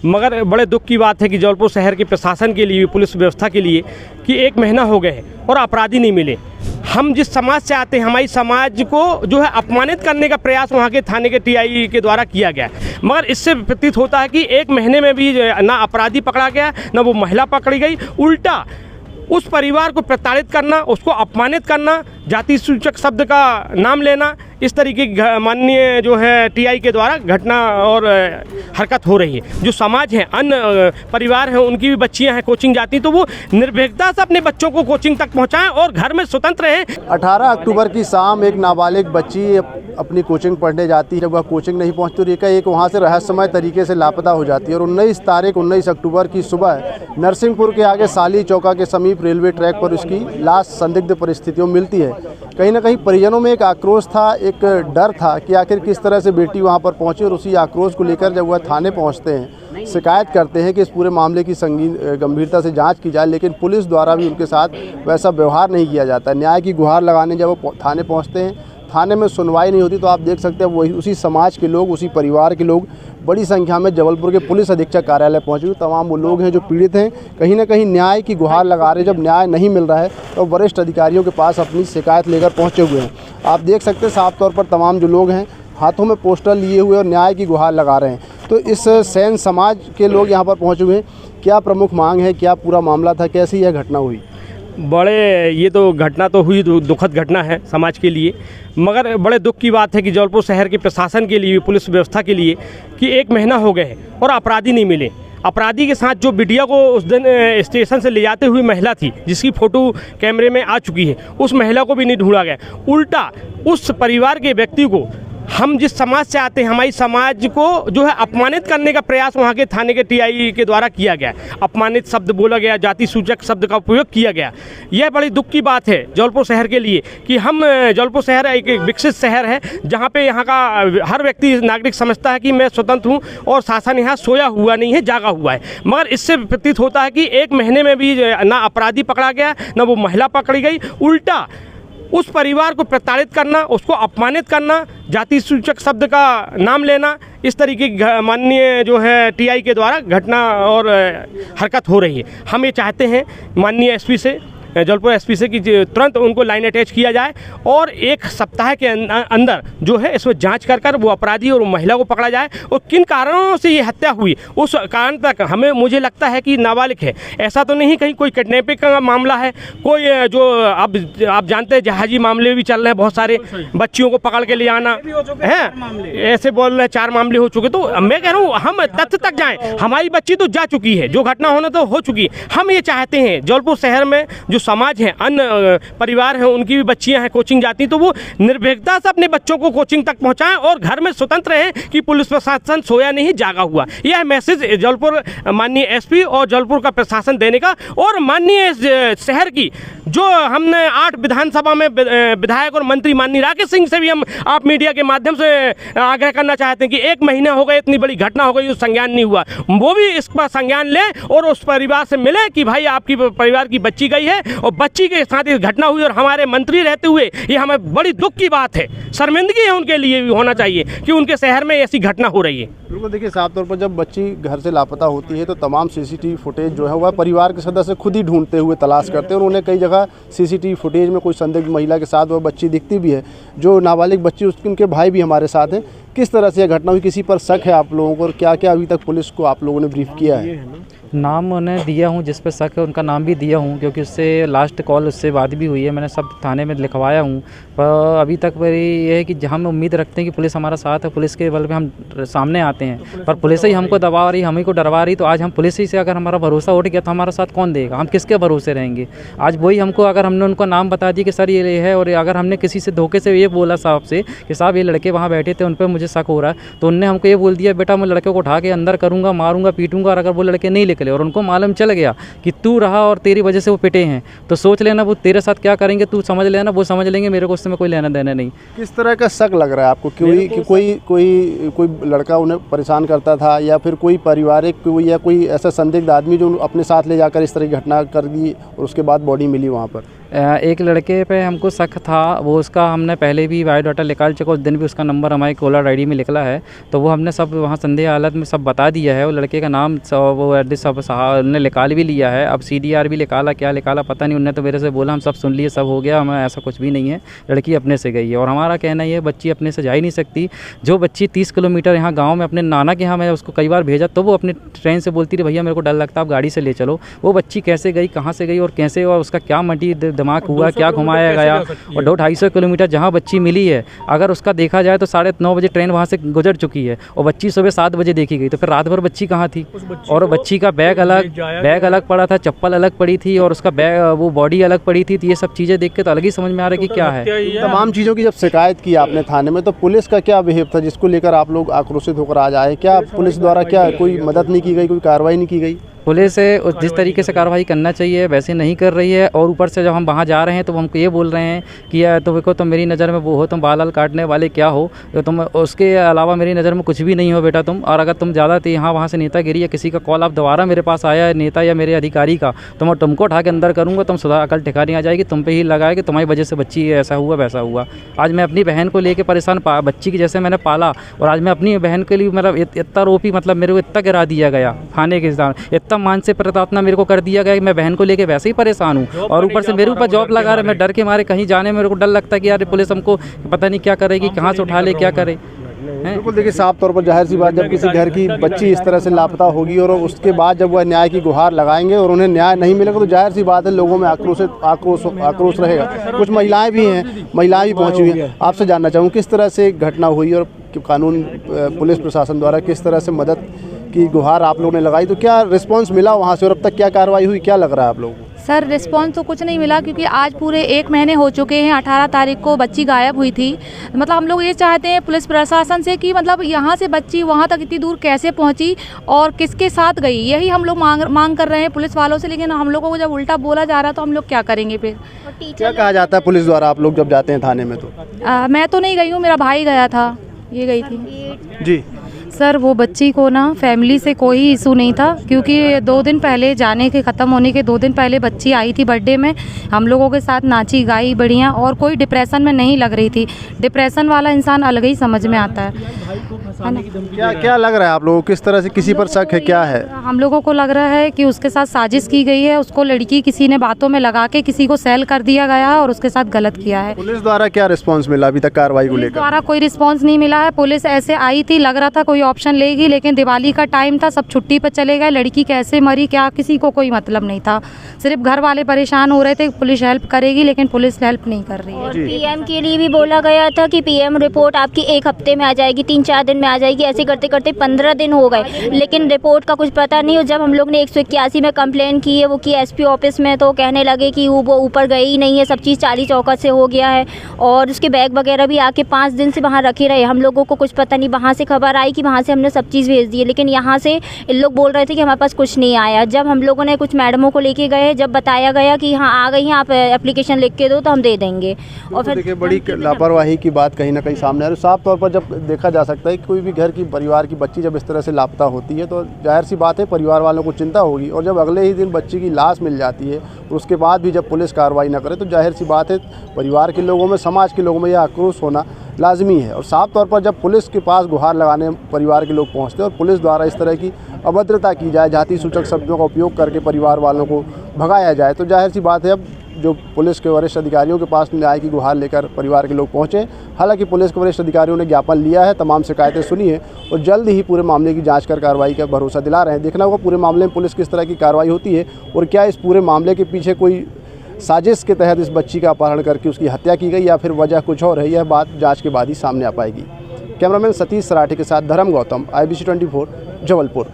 मगर बड़े दुख की बात है कि जबलपुर शहर के प्रशासन के लिए, पुलिस व्यवस्था के लिए कि 1 महीना हो गए है और अपराधी नहीं मिले। हम जिस समाज से आते हैं, हमारी समाज को जो है अपमानित करने का प्रयास वहाँ के थाने के टीआई के द्वारा किया गया, मगर इससे प्रतीत होता है कि 1 महीने में भी ना अपराधी पकड़ा गया, ना वो महिला पकड़ी गई। उल्टा उस परिवार को प्रताड़ित करना, उसको अपमानित करना, जाति सूचक शब्द का नाम लेना, इस तरीके की माननीय जो है टीआई के द्वारा घटना और हरकत हो रही है। जो समाज है, अन्य परिवार हैं, उनकी भी बच्चियां हैं कोचिंग जाती, तो वो निर्भीकता से अपने बच्चों को कोचिंग तक पहुंचाएं और घर में स्वतंत्र रहें। 18 अक्टूबर की शाम एक नाबालिग बच्ची अपनी कोचिंग पढ़ने जाती है। जब वह कोचिंग नहीं पहुंचती तो एक वहाँ से रहस्यमय तरीके से लापता हो जाती है और 19 अक्टूबर की सुबह नरसिंहपुर के आगे साली चौका के समीप रेलवे ट्रैक पर उसकी लाश संदिग्ध परिस्थितियों में मिलती है। कहीं ना कहीं परिजनों में एक आक्रोश था, एक डर था कि आखिर किस तरह से बेटी वहां पर पहुंची, और उसी आक्रोश को लेकर जब वह थाने पहुंचते हैं, शिकायत करते हैं कि इस पूरे मामले की गंभीरता से जांच की जाए, लेकिन पुलिस द्वारा भी उनके साथ वैसा व्यवहार नहीं किया जाता। न्याय की गुहार लगाने जब वो थाने पहुँचते हैं, थाने में सुनवाई नहीं होती, तो आप देख सकते हैं वही उसी समाज के लोग, उसी परिवार के लोग बड़ी संख्या में जबलपुर के पुलिस अधीक्षक कार्यालय पहुंचे हुए तमाम वो लोग हैं जो पीड़ित हैं, कहीं ना कहीं न्याय की गुहार लगा रहे। जब न्याय नहीं मिल रहा है तो वरिष्ठ अधिकारियों के पास अपनी शिकायत लेकर पहुंचे हुए हैं। आप देख सकते हैं साफ तौर पर तमाम जो लोग हैं हाथों में पोस्टर लिए हुए और न्याय की गुहार लगा रहे हैं। तो इस सैन समाज के लोग यहाँ पर पहुँचे हुए हैं। क्या प्रमुख मांग है, क्या पूरा मामला था, कैसी यह घटना हुई? ये तो घटना तो हुई, दुखद घटना है समाज के लिए, मगर बड़े दुख की बात है कि जबलपुर शहर के प्रशासन के लिए, पुलिस व्यवस्था के लिए कि 1 महीना हो गए है और अपराधी नहीं मिले। अपराधी के साथ जो बिटिया को उस दिन स्टेशन से ले जाते हुई महिला थी, जिसकी फ़ोटो कैमरे में आ चुकी है, उस महिला को भी नहीं ढूंढा गया। उल्टा उस परिवार के व्यक्ति को, हम जिस समाज से आते हैं, हमारी समाज को जो है अपमानित करने का प्रयास वहाँ के थाने के टीआई के द्वारा किया गया। अपमानित शब्द बोला गया, जाति सूचक शब्द का उपयोग किया गया। यह बड़ी दुख की बात है जबलपुर शहर के लिए कि जबलपुर शहर एक विकसित शहर है, जहाँ पे यहाँ का हर व्यक्ति नागरिक समझता है कि मैं स्वतंत्र हूँ और शासन यहाँ सोया हुआ नहीं है, जागा हुआ है। मगर इससे प्रतीत होता है कि 1 महीने में भी ना अपराधी पकड़ा गया, ना वो महिला पकड़ी गई। उल्टा उस परिवार को प्रताड़ित करना, उसको अपमानित करना, जाति सूचक शब्द का नाम लेना, इस तरीके की माननीय जो है टीआई के द्वारा घटना और हरकत हो रही है। हम ये चाहते हैं माननीय एसपी से, जबलपुर एसपी से कि तुरंत उनको लाइन अटैच किया जाए और 1 सप्ताह के अंदर जो है इसमें जांच कर वो अपराधी और महिला को पकड़ा जाए, और किन कारणों से ये हत्या हुई उस कारण तक मुझे लगता है कि नाबालिग है। ऐसा तो नहीं कहीं कोई किडनैपिंग का मामला है, कोई जो आप जानते हैं जहाजी मामले भी चल रहे हैं, बहुत सारे बच्चियों को पकड़ के ले आना है, ऐसे बोल रहे हैं 4 मामले हो चुके। तो मैं कह रहा हूँ हम तथ्य तक जाएँ। हमारी बच्ची तो जा चुकी है, जो घटना होना तो हो चुकी है। हम ये चाहते हैं जबलपुर शहर में जो समाज है, अन्य परिवार हैं, उनकी भी बच्चियां हैं कोचिंग जाती, तो वो निर्भीकता से अपने बच्चों को कोचिंग तक पहुंचाएं और घर में स्वतंत्र रहें कि पुलिस प्रशासन सोया नहीं, जागा हुआ। यह मैसेज जबलपुर माननीय एसपी और जबलपुर का प्रशासन देने का, और माननीय शहर की जो हमने 8 विधानसभा में विधायक और मंत्री माननीय राकेश सिंह से भी हम आप मीडिया के माध्यम से आग्रह करना चाहते हैं कि 1 महीना हो गए, इतनी बड़ी घटना हो गई, उस संज्ञान नहीं हुआ, वो भी इस पर संज्ञान ले और उस परिवार से मिले कि भाई आपकी परिवार की बच्ची गई है और बच्ची के साथ ये घटना हुई, और हमारे मंत्री रहते हुए ये हमें बड़ी दुख की बात है, शर्मिंदगी है उनके लिए भी होना चाहिए कि उनके शहर में ऐसी घटना हो रही है। बिल्कुल, देखिए साफ तौर पर जब बच्ची घर से लापता होती है तो तमाम सीसीटीवी फुटेज जो है वह परिवार के सदस्य खुद ही ढूंढते हुए तलाश करते हैं, और उन्हें कई जगह सीसीटीवी फुटेज में कोई संदिग्ध महिला के साथ वह बच्ची दिखती भी है, जो नाबालिग बच्ची, उनके भाई भी हमारे साथ हैं। किस तरह से यह घटना हुई, किसी पर शक है आप लोगों को, और क्या क्या अभी तक पुलिस को आप लोगों ने ब्रीफ किया है? नाम उन्हें दिया हूँ, जिस पे शक है उनका नाम भी दिया हूँ, क्योंकि उससे लास्ट कॉल उससे बात भी हुई है, मैंने सब थाने में लिखवाया हूँ। पर अभी तक मेरी ये है कि हम उम्मीद रखते हैं कि पुलिस हमारा साथ है, पुलिस के बल पे हम सामने आते हैं, पर पुलिस ही हमको दबा रही, हम ही को डरवा रही। तो आज हम पुलिस ही से अगर हमारा भरोसा उठ गया तो हमारा साथ कौन देगा, हम किसके भरोसे रहेंगे? आज वही हमको, अगर हमने उनको नाम बता दिया कि सर ये है, और अगर हमने किसी से धोखे से ये बोला साहब से कि साहब ये लड़के वहाँ बैठे थे, उन पर मुझे शक हो रहा है, तो उनने हमको ये बोल दिया बेटा मैं लड़के को उठा के अंदर करूँगा, मारूंगा, पीटूंगा, और अगर वो लड़के नहीं निकले और उनको मालूम चल गया कि तू रहा और तेरी वजह से वो पिटे हैं, तो सोच लेना वो तेरे साथ क्या करेंगे, तू समझ लेना, वो समझ लेंगे, मेरे को उससे में कोई लेना देना नहीं। किस तरह का शक लग रहा है आपको? कोई लड़का उन्हें परेशान करता था, या फिर कोई पारिवारिक या कोई ऐसा संदिग्ध आदमी जो अपने साथ ले जाकर इस तरह की घटना कर दी और उसके बाद बॉडी मिली वहाँ पर? एक लड़के पे हमको शक था, वो उसका हमने पहले भी बायोडाटा निकाल चुका, उस दिन भी उसका नंबर हमारी कॉलर आईडी में निकला है, तो वो हमने सब वहाँ संदेह हालत में सब बता दिया है। वो लड़के का नाम वो एड्रेस सब उन्होंने निकाल भी लिया है। अब CDR भी निकाला, क्या निकाला पता नहीं, उनने तो मेरे से बोला हम सब सुन लिए, सब हो गया, हमें ऐसा कुछ भी नहीं है, लड़की अपने से गई है। और हमारा कहना ये, बच्ची अपने से जा ही नहीं सकती। जो बच्ची 30 किलोमीटर यहाँ गाँव में अपने नाना के यहाँ, मैं उसको कई बार भेजा तो वो अपने ट्रेन से बोलती थी भैया मेरे को डर लगता है, आप गाड़ी से ले चलो। वो बच्ची कैसे गई, कहाँ से गई और कैसे, और उसका क्या मटी दिमाग हुआ, क्या घुमाया गया। और 250 किलोमीटर जहाँ बच्ची मिली है, अगर उसका देखा जाए तो 9:30 बजे ट्रेन वहाँ से गुजर चुकी है और बच्ची सुबह 7 बजे देखी गई, तो फिर रात भर बच्ची कहाँ थी। और बच्ची का बैग अलग पड़ा था, चप्पल अलग पड़ी थी और उसका बैग वो बॉडी अलग पड़ी थी। तो ये सब चीज़ें देख के तो अलग ही समझ में आ रहा है कि क्या है। तमाम चीज़ों की जब शिकायत की आपने थाने में, तो पुलिस का क्या बिहेव था जिसको लेकर आप लोग आक्रोशित होकर आज आए? क्या पुलिस द्वारा क्या कोई मदद नहीं की गई, कोई कार्रवाई नहीं की गई? पुलिस जिस तरीके से कार्रवाई करना चाहिए वैसे नहीं कर रही है। और ऊपर से जब हम वहाँ जा रहे हैं तो हमको ये बोल रहे हैं कि यार तो देखो तुम मेरी नज़र में वो हो, तुम बाल काटने वाले क्या हो, तो तुम उसके अलावा मेरी नज़र में कुछ भी नहीं हो बेटा तुम। और अगर तुम ज़्यादा यहाँ वहाँ से नेतागिरी या किसी का कॉल आप दोबारा मेरे पास आया है नेता या मेरे अधिकारी का, तो मैं तुमको उठा के अंदर करूँगा, तुम सुधार अकल ठिकानी आ जाएगी, तुम पे ही लगाए कि तुम्हारी वजह से बच्ची ऐसा हुआ वैसा हुआ। आज मैं अपनी बहन को लेकर परेशान, बच्ची की जैसे मैंने पाला, और आज मैं अपनी बहन के लिए मतलब इतना रोपी, मतलब मेरे को इतना गिरा दिया गया खाने के साथ, इतना मानसिक प्रताड़ना मेरे को कर दिया गया कि मैं बहन को लेके वैसे ही परेशान हूँ। और ऊपर से मेरे ऊपर जॉब लगा रहे, मैं डर के मारे कहीं जाने में मेरे को डर लगता है कि यार पुलिस हमको पता नहीं क्या करेगी, कहाँ से उठा ले, क्या करे। बिल्कुल, देखिए साफ तौर पर जाहिर सी बात, जब किसी घर की बच्ची इस तरह से लापता होगी और उसके बाद जब वह न्याय की गुहार लगाएंगे और उन्हें न्याय नहीं मिलेगा, तो जाहिर सी बात है लोगों में आक्रोश रहेगा। कुछ महिलाएं भी हैं, महिलाएं भी पहुंची हुई हैं। आपसे जानना चाहूँ किस तरह से घटना हुई और कानून पुलिस प्रशासन द्वारा किस तरह से मदद की गुहार आप लोगों ने लगाई, तो क्या रिस्पांस मिला वहाँ से और अब तक क्या कार्रवाई हुई, क्या लग रहा है आप लोगों को? सर रिस्पांस तो कुछ नहीं मिला, क्योंकि आज पूरे 1 महीने हो चुके हैं। 18 तारीख को बच्ची गायब हुई थी। मतलब हम लोग ये चाहते हैं पुलिस प्रशासन से कि मतलब यहाँ से बच्ची वहाँ तक इतनी दूर कैसे पहुँची और किसके साथ गई, यही हम लोग मांग कर रहे हैं पुलिस वालों से। लेकिन हम लोगों को जब उल्टा बोला जा रहा है तो हम लोग क्या करेंगे फिर? क्या कहा जाता है पुलिस द्वारा आप लोग जब जाते हैं थाने में? तो मैं तो नहीं गई हूँ, मेरा भाई गया था, ये गई थी जी। सर वो बच्ची को ना फैमिली से कोई इशू नहीं था, क्योंकि 2 दिन पहले जाने के ख़त्म होने के 2 दिन पहले बच्ची आई थी बर्थडे में, हम लोगों के साथ नाची गाई बढ़िया, और कोई डिप्रेशन में नहीं लग रही थी। डिप्रेशन वाला इंसान अलग ही समझ में आता है ना। क्या लग रहा है आप लोगों को, किस तरह से, किसी पर शक है, क्या है? हम लोगों को लग रहा है कि उसके साथ साजिश की गई है, उसको लड़की किसी ने बातों में लगा के किसी को सेल कर दिया गया है और उसके साथ गलत किया है। पुलिस द्वारा क्या रिस्पांस मिला अभी तक कार्रवाई को लेकर? द्वारा कोई रिस्पांस नहीं मिला है। पुलिस ऐसे आई थी, लग रहा था कोई ऑप्शन लेगी, लेकिन दिवाली का टाइम था, सब छुट्टी पर चले गए। लड़की कैसे मरी क्या किसी को कोई मतलब नहीं था, सिर्फ घर वाले परेशान हो रहे थे पुलिस हेल्प करेगी, लेकिन पुलिस हेल्प नहीं कर रही है। और PM के लिए भी बोला गया था कि PM रिपोर्ट आपकी 1 हफ्ते में आ जाएगी, 3-4 दिन में आ जाएगी, ऐसे करते करते 15 दिन हो गए, लेकिन रिपोर्ट का कुछ पता नहीं। और जब हम लोग ने 181 में कंप्लेन की है, वो की SP ऑफिस में, तो कहने लगे कि वो ऊपर गई ही नहीं है, सब चीज़ चाली चौकट से हो गया है। और उसके बैग वगैरह भी आके 5 दिन से वहाँ रखे रहे, हम लोगों को कुछ पता नहीं। वहाँ से खबर आई कि वहाँ से हमने सब चीज़ भेज दी है, लेकिन यहाँ से इन लोग बोल रहे थे कि हमारे पास कुछ नहीं आया। जब हम लोगों ने कुछ मैडमों को लेके गए, जब बताया गया कि हाँ आ गई हैं, आप एप्लीकेशन लिख के दो तो हम दे देंगे। और फिर देखिए बड़ी लापरवाही की बात कहीं ना कहीं सामने आ रही है। साफ तौर पर जब देखा जा सकता है कि कोई भी घर की परिवार की बच्ची जब इस तरह से लापता होती है तो जाहिर सी बात है परिवार वालों को चिंता होगी, और जब अगले ही दिन बच्ची की लाश मिल जाती है और उसके बाद भी जब पुलिस कार्रवाई न करे तो जाहिर सी बात है परिवार के लोगों में, समाज के लोगों में यह आक्रोश होना लाजमी है। और साफ तौर पर जब पुलिस के पास गुहार लगाने परिवार के लोग पहुंचते हैं और पुलिस द्वारा इस तरह की अभद्रता की जाए, जाति सूचक शब्दों का उपयोग करके परिवार वालों को भगाया जाए, तो जाहिर सी बात है अब जो पुलिस के वरिष्ठ अधिकारियों के पास न्याय की गुहार लेकर परिवार के लोग पहुंचे। हालांकि पुलिस के वरिष्ठ अधिकारियों ने ज्ञापन लिया है, तमाम शिकायतें सुनी है और जल्द ही पूरे मामले की जांच कर कार्रवाई का भरोसा दिला रहे हैं। देखना होगा पूरे मामले में पुलिस किस तरह की कार्रवाई होती है और क्या इस पूरे मामले के पीछे कोई साजिश के तहत इस बच्ची का अपहरण करके उसकी हत्या की गई या फिर वजह कुछ और है, यह बात जाँच के बाद ही सामने आ पाएगी। कैमरामैन सतीश सराठी के साथ धर्म गौतम, IBC 24 जबलपुर।